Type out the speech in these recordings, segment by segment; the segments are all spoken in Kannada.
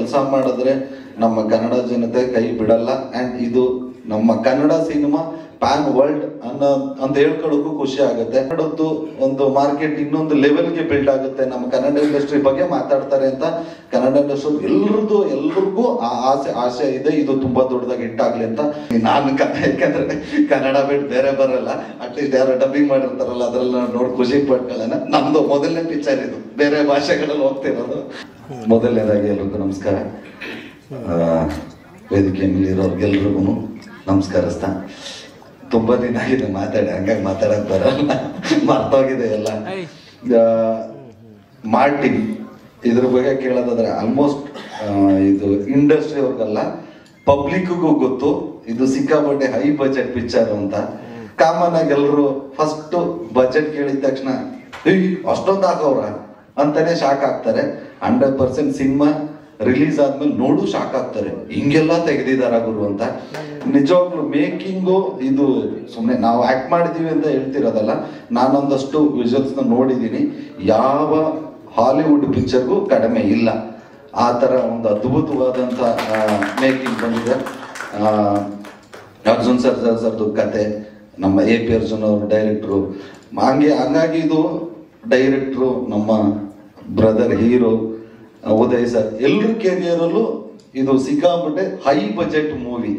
ಕೆಲಸ ಮಾಡಿದ್ರೆ ನಮ್ಮ ಕನ್ನಡ ಜನತೆ ಕೈ ಬಿಡಲ್ಲ. ಅಂಡ್ ಇದು ನಮ್ಮ ಕನ್ನಡ ಸಿನಿಮಾ ಪ್ಯಾನ್ ವರ್ಲ್ಡ್ ಅಂತ ಹೇಳ್ಕೊಳ್ಳೋಕ್ಕೂ ಖುಷಿ ಆಗುತ್ತೆ. ಕನ್ನಡದ್ದು ಒಂದು ಮಾರ್ಕೆಟ್ ಇನ್ನೊಂದು ಲೆವೆಲ್ಗೆ ಬಿಲ್ಡ್ ಆಗುತ್ತೆ. ನಮ್ಮ ಕನ್ನಡ ಇಂಡಸ್ಟ್ರಿ ಬಗ್ಗೆ ಮಾತಾಡ್ತಾರೆ ಅಂತ ಕನ್ನಡ ಇಂಡಸ್ಟ್ರಿ ಎಲ್ರಿಗೂ ಆಸೆ ಇದೆ. ಇದು ತುಂಬಾ ದೊಡ್ಡದಾಗಿ ಹಿಟ್ಟಾಗ್ಲಿ ಅಂತ ನಾನು ಯಾಕಂದ್ರೆ ಕನ್ನಡ ಬಿಟ್ಟು ಬೇರೆ ಬರಲ್ಲ. ಅಟ್ಲೀಸ್ಟ್ ಯಾರು ಡಬ್ಬಿಂಗ್ ಮಾಡಿರ್ತಾರಲ್ಲ ಅದ್ರಲ್ಲಿ ನೋಡಿ ಖುಷಿ ಪಡ್ಕೊಳ್ಳೋಣ. ನಮ್ದು ಮೊದಲನೇ ಪಿಕ್ಚರ್ ಇದು, ಬೇರೆ ಭಾಷೆಗಳಲ್ಲಿ ಹೋಗ್ತಿರೋದು. ಮೊದಲನೇದಾಗಿ ಎಲ್ರಿಗೂ ನಮಸ್ಕಾರ. ವೇದಿಕೆ ಮೇಲಿರೋರ್ಗೆಲ್ರಿಗೂ ನಮಸ್ಕರಿಸ್ತಾ. ತುಂಬಾ ದಿನ ಆಗಿದೆ ಮಾತಾಡಿ, ಹಂಗಾಗಿ ಮಾತಾಡಕ್ ಬರಲ್ಲ, ಮರ್ತೋಗಿದೆ ಎಲ್ಲ. ಮಾರ್ಟಿನ್ ಇದ್ರ ಬಗ್ಗೆ ಕೇಳೋದಾದ್ರೆ ಆಲ್ಮೋಸ್ಟ್ ಇದು ಇಂಡಸ್ಟ್ರಿ ಅವ್ರಿಗಲ್ಲ ಪಬ್ಲಿಕ್ಗೂ ಗೊತ್ತು ಇದು ಸಿಕ್ಕಾಪಟ್ಟೆ ಹೈ ಬಜೆಟ್ ಪಿಕ್ಚರ್ ಅಂತ. ಕಾಮನ್ ಆಗಿ ಎಲ್ಲರೂ ಫಸ್ಟ್ ಬಜೆಟ್ ಕೇಳಿದ ತಕ್ಷಣ ಅಷ್ಟೊಂದು ಹಾಕವ್ರ ಅಂತಾನೆ ಶಾಕ್ ಆಗ್ತಾರೆ. 100% ಸಿನಿಮಾ ರಿಲೀಸ್ ಆದ್ಮೇಲೆ ನೋಡು ಶಾಕ್ ಆಗ್ತಾರೆ, ಹಿಂಗೆಲ್ಲ ತೆಗೆದಿದಾರ ಗುರು ಅಂತ. ನಿಜವಾಗ್ಲು ಮೇಕಿಂಗು ಇದು ಸುಮ್ಮನೆ ನಾವು ಆಕ್ಟ್ ಮಾಡಿದೀವಿ ಅಂತ ಹೇಳ್ತಿರೋದಲ್ಲ, ನಾನೊಂದಷ್ಟು ವಿಜುವಲ್ಸ್ ನೋಡಿದೀನಿ. ಯಾವ ಹಾಲಿವುಡ್ ಪಿಕ್ಚರ್ಗೂ ಕಡಿಮೆ ಇಲ್ಲ. ಆ ತರ ಒಂದು ಅದ್ಭುತವಾದಂತ ಮೇಕಿಂಗ್ ಬಂದಿದೆ. ಅರ್ಜುನ್ ಸರ್ದು ಕತೆ, ನಮ್ಮ AP ಅರ್ಜುನ್ ಅವರು ಡೈರೆಕ್ಟ್ರು. ಹಂಗಾಗಿ ಇದು ಡೈರೆಕ್ಟ್ರು, ನಮ್ಮ ಬ್ರದರ್ ಹೀರೋ ಉದಯ್ ಸರ್, ಎಲ್ರ ಕೆರಿಯರಲ್ಲೂ ಇದು ಸಿಕ್ಕಾಬಿಟ್ಟೆ ಹೈ ಬಜೆಟ್ ಮೂವಿ.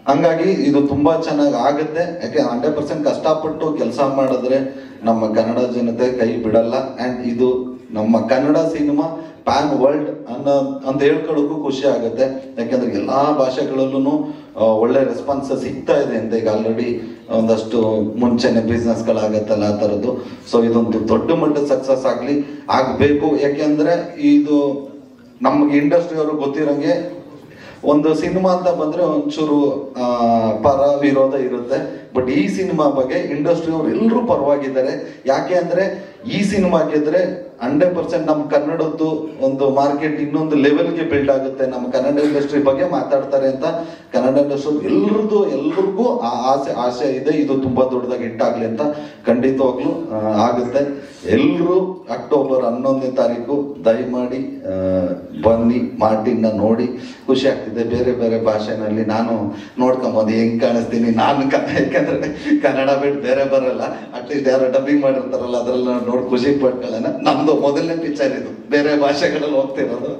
ಹಂಗಾಗಿ ಇದು ತುಂಬಾ ಚೆನ್ನಾಗಿ ಆಗುತ್ತೆ. ಯಾಕೆ 100% ಕಷ್ಟಪಟ್ಟು ಕೆಲಸ ಮಾಡಿದ್ರೆ ನಮ್ಮ ಕನ್ನಡ ಜನತೆ ಕೈ ಬಿಡಲ್ಲ. ಅಂಡ್ ಇದು ನಮ್ಮ ಕನ್ನಡ ಸಿನಿಮಾ ಪ್ಯಾನ್ ವರ್ಲ್ಡ್ ಅಂತ ಹೇಳ್ಕೊಳ್ಳೋಕ್ಕೂ ಖುಷಿ ಆಗುತ್ತೆ. ಯಾಕಂದ್ರೆ ಎಲ್ಲಾ ಭಾಷೆಗಳಲ್ಲೂ ಒಳ್ಳೆ ರೆಸ್ಪಾನ್ಸ್ ಸಿಗ್ತಾ ಇದೆ ಅಂತ. ಈಗ ಆಲ್ರೆಡಿ ಒಂದಷ್ಟು ಮುಂಚೆನೆ ಬಿಸ್ನೆಸ್ಗಳಾಗತ್ತಲ್ಲ ಆ ಥರದ್ದು. ಸೊ ಇದೊಂದು ದೊಡ್ಡ ಮಟ್ಟದ ಸಕ್ಸಸ್ ಆಗಬೇಕು. ಯಾಕೆಂದ್ರೆ ಇದು ನಮ್ಗೆ ಇಂಡಸ್ಟ್ರಿ ಅವರು ಗೊತ್ತಿರಂಗೆ ಒಂದು ಸಿನಿಮಾ ಅಂತ ಬಂದ್ರೆ ಒಂಚೂರು ಪರ ವಿರೋಧ ಇರುತ್ತೆ. ಬಟ್ ಈ ಸಿನಿಮಾ ಬಗ್ಗೆ ಇಂಡಸ್ಟ್ರಿ ಅವ್ರು ಎಲ್ಲರೂ ಪರವಾಗಿದ್ದಾರೆ. ಯಾಕೆ ಅಂದ್ರೆ ಈ ಸಿನಿಮಾ ಗೆದ್ರೆ 100% ನಮ್ಮ ಕನ್ನಡದ್ದು ಒಂದು ಮಾರ್ಕೆಟ್ ಇನ್ನೊಂದು ಲೆವೆಲ್ಗೆ ಬಿಲ್ಡ್ ಆಗುತ್ತೆ. ನಮ್ಮ ಕನ್ನಡ ಇಂಡಸ್ಟ್ರಿ ಬಗ್ಗೆ ಮಾತಾಡ್ತಾರೆ ಅಂತ ಕನ್ನಡ ಇಂಡಸ್ಟ್ರಿ ಎಲ್ರಿಗೂ ಆಸೆ ಇದೆ. ಇದು ತುಂಬಾ ದೊಡ್ಡದಾಗಿ ಹಿಟ್ಟಾಗ್ಲಿ ಅಂತ ಖಂಡಿತವಾಗ್ಲೂ ಆಗುತ್ತೆ. ಎಲ್ಲರೂ ಅಕ್ಟೋಬರ್ 11ನೇ ತಾರೀಕು ದಯಮಾಡಿ ಬನ್ನಿ, ಮಾರ್ಟಿನ್ನ ನೋಡಿ. ಖುಷಿ ಆಗ್ತಿದೆ. ಬೇರೆ ಬೇರೆ ಭಾಷೆನಲ್ಲಿ ನಾನು ನೋಡ್ಕೊಂಬೋದು ಹೆಂಗ್ ಕಾಣಿಸ್ತೀನಿ ನಾನು. ಯಾಕಂದ್ರೆ ಕನ್ನಡ ಬಿಟ್ಟು ಬೇರೆ ಬರಲ್ಲ. ಅಟ್ಲೀಸ್ಟ್ ಯಾರು ಡಬ್ಬಿಂಗ್ ಮಾಡಿರ್ತಾರಲ್ಲ ಅದ್ರಲ್ಲಿ ನೋಡಿ ಖುಷಿ ಪಡ್ಕೊಳ್ಳೋಣ. ನಮ್ದು ಮೊದಲನೇ ಪಿಕ್ಚರ್ ಇದು, ಬೇರೆ ಭಾಷೆಗಳಲ್ಲಿ ಹೋಗ್ತಿರೋದು.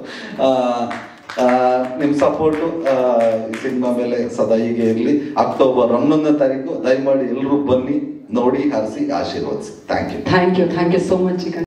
ನಿಮ್ ಸಪೋರ್ಟು ಈ ಸಿನಿಮಾ ಮೇಲೆ ಸದಾ ಹೀಗೆ ಇರಲಿ. ಅಕ್ಟೋಬರ್ 11ನೇ ತಾರೀಕು ದಯಮಾಡಿ ಎಲ್ಲರೂ ಬನ್ನಿ, ನೋಡಿ, ಹರಿಸಿ, ಆಶೀರ್ವದಿಸಿ. Thank you so much.